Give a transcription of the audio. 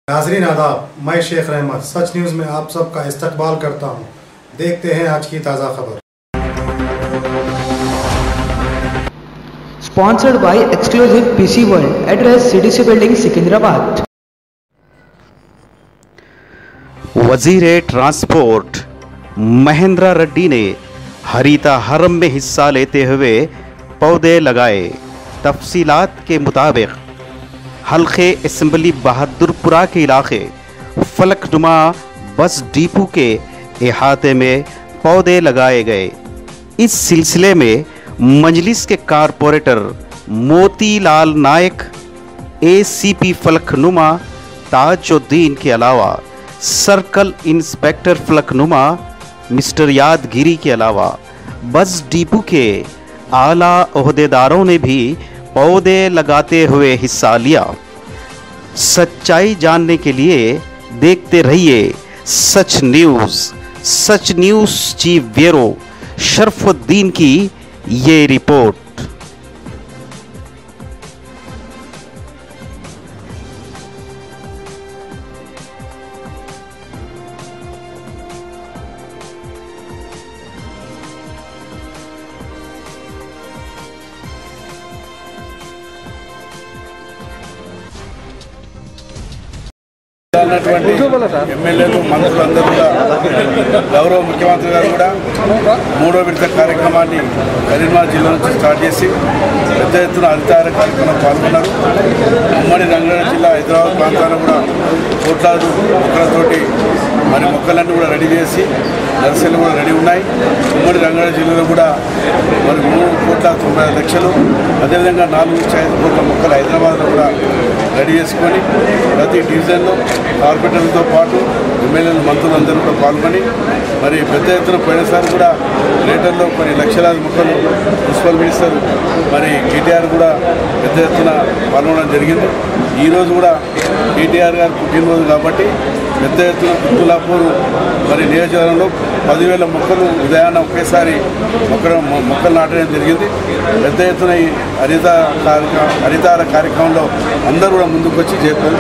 नाज़रीन आदाब, मैं शेख रहमत सच न्यूज़ में आप सबका इस्तकबाल करता हूँ। देखते हैं आज की ताज़ा खबर। Sponsored by Exclusive PC World, address CDC Building, Secunderabad. वज़ीर ट्रांसपोर्ट महेंद्र रेड्डी ने हरिता हरम में हिस्सा लेते हुए पौधे लगाए। तफसीलात के मुताबिक हल्के असम्बली बहादुरपुरा के इलाके फलकनुमा बस डिपो के अहाते में पौधे लगाए गए। इस सिलसिले में मजलिस के कारपोरेटर मोतीलाल नायक, एसीपी फलकनुमा ताजुद्दीन के अलावा सर्कल इंस्पेक्टर फलकनुमा मिस्टर यादगिरी के अलावा बस डिपो के आला ओहदेदारों ने भी पौधे लगाते हुए हिस्सा लिया। सच्चाई जानने के लिए देखते रहिए सच न्यूज़ चीफ ब्यूरो शरफुद्दीन की ये रिपोर्ट। ఎమ్మెల్యేలు మంత్రులందరూ కూడా గౌరవ ముఖ్యమంత్రి గారు కూడా మూడో విడత కార్యక్రమాన్ని కరీంనగర్ జిల్లా నుంచి స్టార్ట్ చేసి పెద్ద ఎత్తున హరితహార కార్యక్రమం పాల్గొన్నారు. ఉమ్మడి రంగారెడ్డి జిల్లా హైదరాబాద్ ప్రాంతాల్లో కూడా కోట్లాది మొక్కలతోటి మరి మొక్కలన్నీ కూడా రెడీ చేసి నర్సరీలు కూడా రెడీ ఉన్నాయి. ఉమ్మడి రంగారెడ్డి జిల్లాలో కూడా మరి 3,90,00,000 అదేవిధంగా 4 నుంచి 5 కోట్ల మొక్కలు హైదరాబాద్లో కూడా రెడీ చేసుకొని ప్రతి డివిజన్లో కార్పొరేటర్లతో పాటు ఎమ్మెల్యేలు మంత్రులందరూ కూడా పాల్గొని మరి పెద్ద ఎత్తున పోయినసారి కూడా గ్రేటర్లో కొన్ని లక్షలాది మొక్కలు మున్సిపల్ మినిస్టర్ మరి కేటీఆర్ కూడా పెద్ద ఎత్తున పాల్గొనడం జరిగింది. ఈరోజు కూడా కేటీఆర్ గారు పుట్టినరోజు కాబట్టి పెద్ద ఎత్తున కుత్బుల్లాపూర్ మరి నియోజకవర్గంలో 10,000 మొక్కలు ఉదయాన్న ఒకేసారి మొక్కలు నాటడం జరిగింది. పెద్ద ఎత్తున ఈ హరితహార కార్యక్రమంలో అందరూ కూడా ముందుకు వచ్చి చేస్తారు.